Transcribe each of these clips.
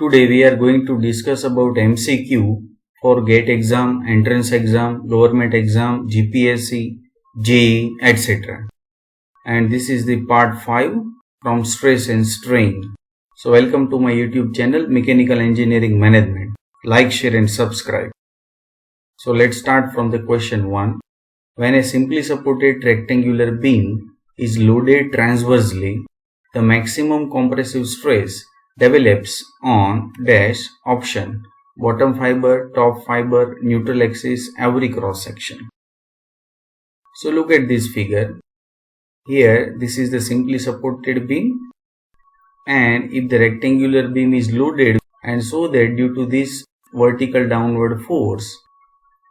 Today we are going to discuss about MCQ for GATE exam, entrance exam, government exam, GPSC, JEE, etc. And this is the part 5 from stress and strain. So welcome to my YouTube channel Mechanical Engineering Management. Like, share and subscribe. So let's start from the question 1. When a simply supported rectangular beam is loaded transversely, the maximum compressive stress develops on dash option bottom fiber, top fiber, neutral axis, every cross section. So look at this figure. Here this is the simply supported beam, and if the rectangular beam is loaded, and so that due to this vertical downward force,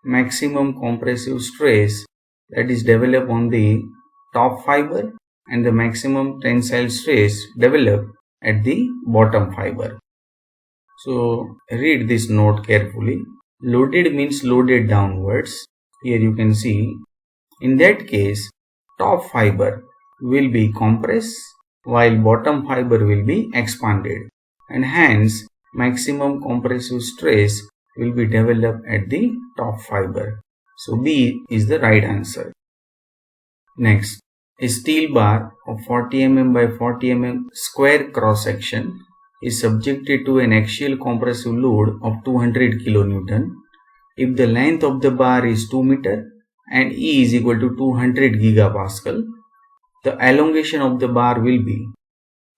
maximum compressive stress that is developed on the top fiber and the maximum tensile stress developed at the bottom fiber. So read this note carefully. Loaded means loaded downwards. Here you can see, in that case top fiber will be compressed while bottom fiber will be expanded, and hence maximum compressive stress will be developed at the top fiber. So B is the right answer. Next, a steel bar of 40 mm by 40 mm square cross section is subjected to an axial compressive load of 200 kN if the length of the bar is 2 meter and E is equal to 200 gigapascal. The elongation of the bar will be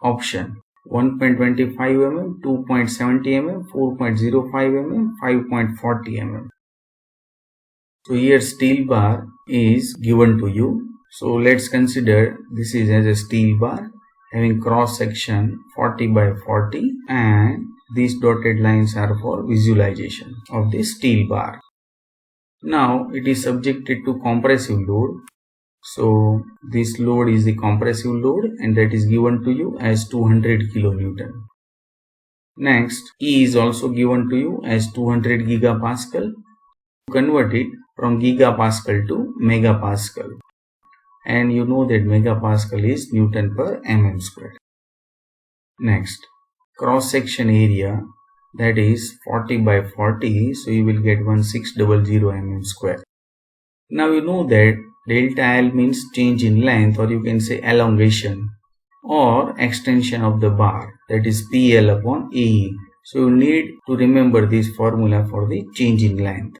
option 1.25 mm, 2.70 mm, 4.05 mm, 5.40 mm. So here steel bar is given to you. So let's consider this is as a steel bar having cross section 40 by 40, and these dotted lines are for visualization of the steel bar. Now it is subjected to compressive load. So this load is the compressive load, and that is given to you as 200 kN. Next, E is also given to you as 200 gigapascal. Convert it from gigapascal to megapascal, and you know that megapascal is Newton per mm square. Next, cross section area, that is 40 by 40, so you will get 1600 mm square. Now you know that delta L means change in length, or you can say elongation or extension of the bar, that is PL upon AE. So you need to remember this formula for the change in length.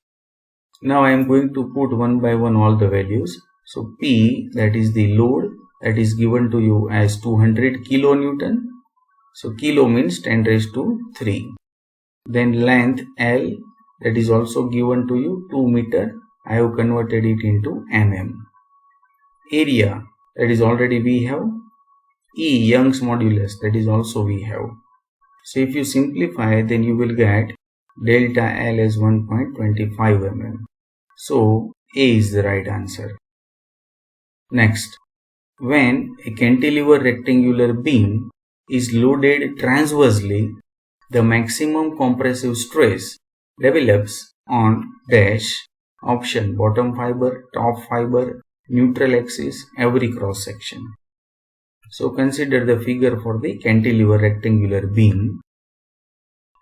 Now I am going to put one by one all the values. So P, that is the load, that is given to you as 200 kilonewton. So kilo means 10 raised to 3. Then length L, that is also given to you 2 meter. I have converted it into mm. Area, that is already we have. E, Young's modulus, that is also we have. So if you simplify, then you will get delta L as 1.25 mm. So A is the right answer. Next, when a cantilever rectangular beam is loaded transversely, the maximum compressive stress develops on dash option bottom fiber, top fiber, neutral axis, every cross section. So consider the figure for the cantilever rectangular beam,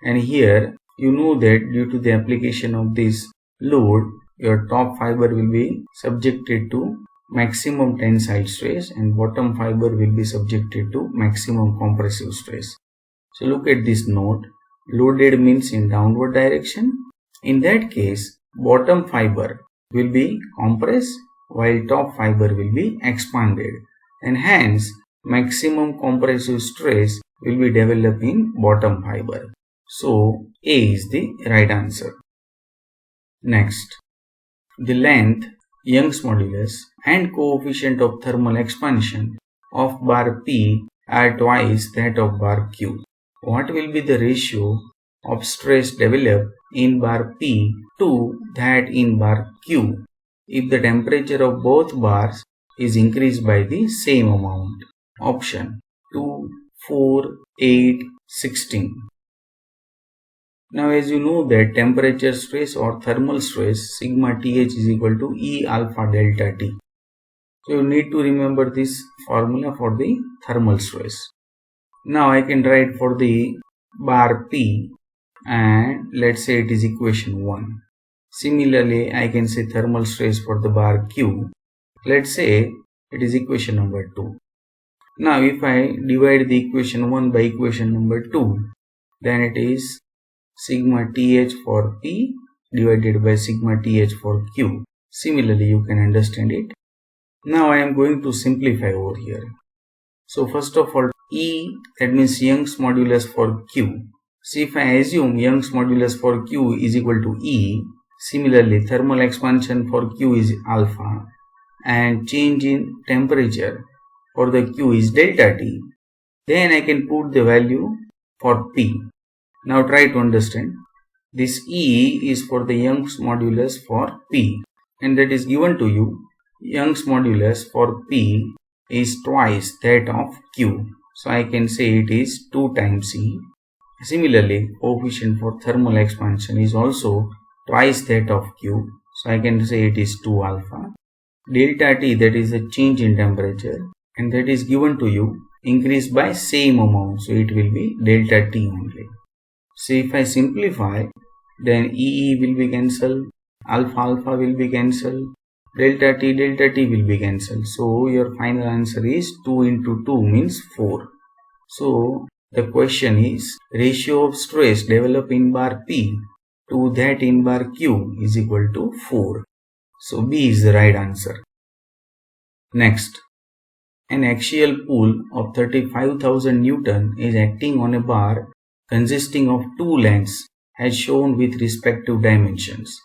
and here you know that due to the application of this load, your top fiber will be subjected to maximum tensile stress and bottom fiber will be subjected to maximum compressive stress. So look at this note. Loaded means in downward direction. In that case, bottom fiber will be compressed while top fiber will be expanded, and hence maximum compressive stress will be developed in bottom fiber. So A is the right answer. Next, the length, Young's modulus and coefficient of thermal expansion of bar P are twice that of bar Q. What will be the ratio of stress developed in bar P to that in bar Q if the temperature of both bars is increased by the same amount? Option 2, 4, 8, 16. Now as you know that temperature stress or thermal stress sigma Th is equal to E alpha delta T. So you need to remember this formula for the thermal stress. Now I can write for the bar P, and let's say it is equation 1. Similarly, I can say thermal stress for the bar Q. Let's say it is equation number 2. Now if I divide the equation 1 by equation number 2, then it is sigma TH for P divided by sigma TH for Q. Similarly, you can understand it. Now I am going to simplify over here. So first of all, E, that means Young's modulus for Q. So if I assume Young's modulus for Q is equal to E, similarly thermal expansion for Q is alpha, and change in temperature for the Q is delta T, then I can put the value for P. Now try to understand. This E is for the Young's modulus for P, and that is given to you. Young's modulus for P is twice that of Q. So I can say it is 2 times E. Similarly, coefficient for thermal expansion is also twice that of Q. So I can say it is 2 alpha. Delta T, that is the change in temperature, and that is given to you increased by same amount. So it will be delta T only. So if I simplify, then E will be cancelled, alpha will be cancelled, delta T will be cancelled. So your final answer is 2 into 2 means 4. So the question is ratio of stress developed in bar P to that in bar Q is equal to 4. So B is the right answer. Next, an axial pull of 35,000 Newton is acting on a bar consisting of two lengths as shown with respective dimensions.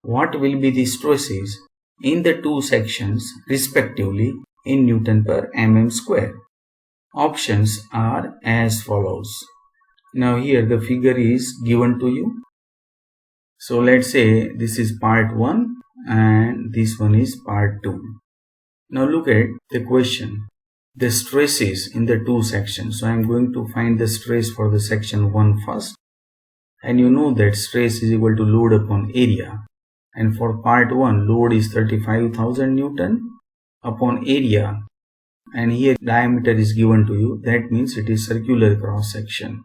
What will be the stresses in the two sections respectively in Newton per mm square? Options are as follows. Now here the figure is given to you. So let's say this is part 1 and this one is part 2. Now look at the question. The stresses in the two sections. So I am going to find the stress for the section 1 first. And you know that stress is equal to load upon area. And for part 1, load is 35,000 Newton upon area. And here diameter is given to you. That means it is circular cross section.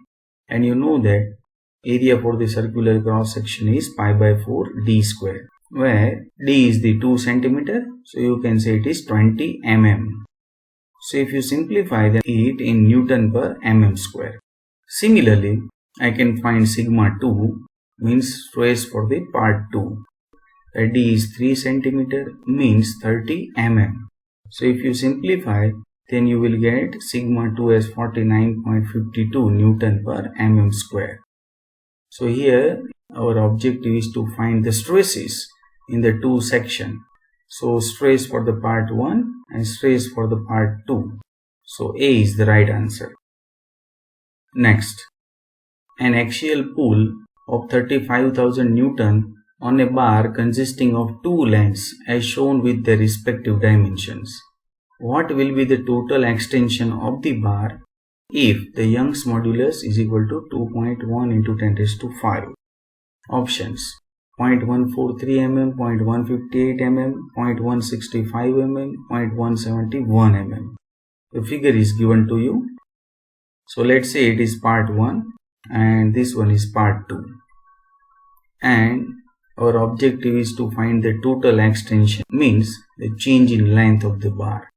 And you know that area for the circular cross section is pi by 4 d square, where d is the 2 centimeter. So you can say it is 20 mm. So if you simplify it in Newton per mm square. Similarly, I can find sigma 2 means stress for the part 2. D is 3 centimeter means 30 mm. So if you simplify, then you will get sigma 2 as 49.52 Newton per mm square. So here our objective is to find the stresses in the two sections. So stress for the part 1 and stress for the part 2. So A is the right answer. Next, an axial pull of 35,000 Newton on a bar consisting of two lengths as shown with their respective dimensions. What will be the total extension of the bar if the Young's modulus is equal to 2.1 into 10 raised to 5? Options: 0.143 mm, 0.158 mm, 0.165 mm, 0.171 mm. The figure is given to you. So let's say it is part 1 and this one is part 2. And our objective is to find the total extension, means the change in length of the bar.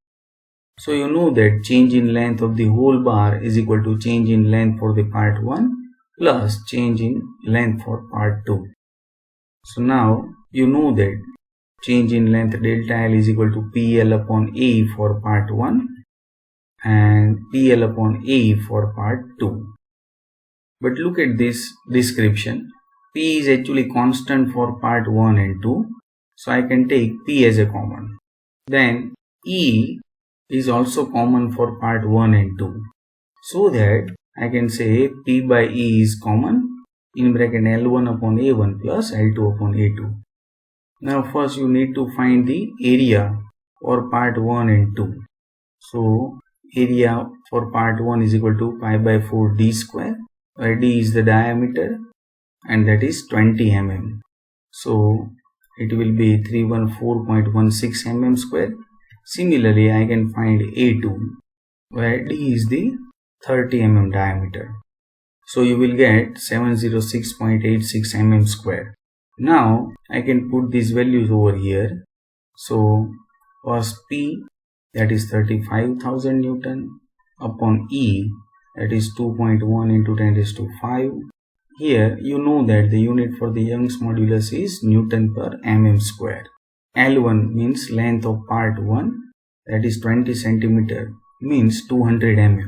So you know that change in length of the whole bar is equal to change in length for the part 1 plus change in length for part 2. So now you know that change in length delta L is equal to PL upon A for part 1 and PL upon A for part 2. But look at this description. P is actually constant for part 1 and 2. So I can take P as a common. Then E is also common for part 1 and 2. So that I can say P by E is common in bracket L1 upon A1 plus L2 upon A2. Now first you need to find the area for part 1 and 2. So area for part 1 is equal to pi by 4 d square, where d is the diameter and that is 20 mm. So it will be 314.16 mm square. Similarly, I can find A2, where d is the 30 mm diameter. So you will get 706.86 mm square. Now I can put these values over here. So cos P, that is 35,000 Newton, upon E, that is 2.1 into 10 raised to 5. Here you know that the unit for the Young's modulus is Newton per mm square. L1 means length of part 1, that is 20 centimeter, means 200 mm,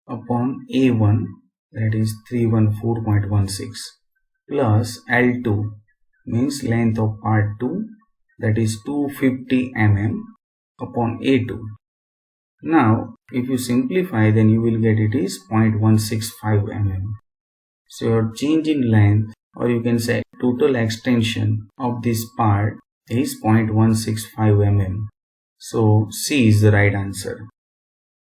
upon A1, that is 314.16, plus L2 means length of part 2, that is 250 mm, upon A2. Now if you simplify, then you will get it is 0.165 mm. So your change in length, or you can say total extension of this part, is 0.165 mm. So C is the right answer.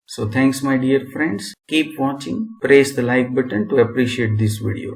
So thanks my dear friends. Keep watching. Press the like button to appreciate this video.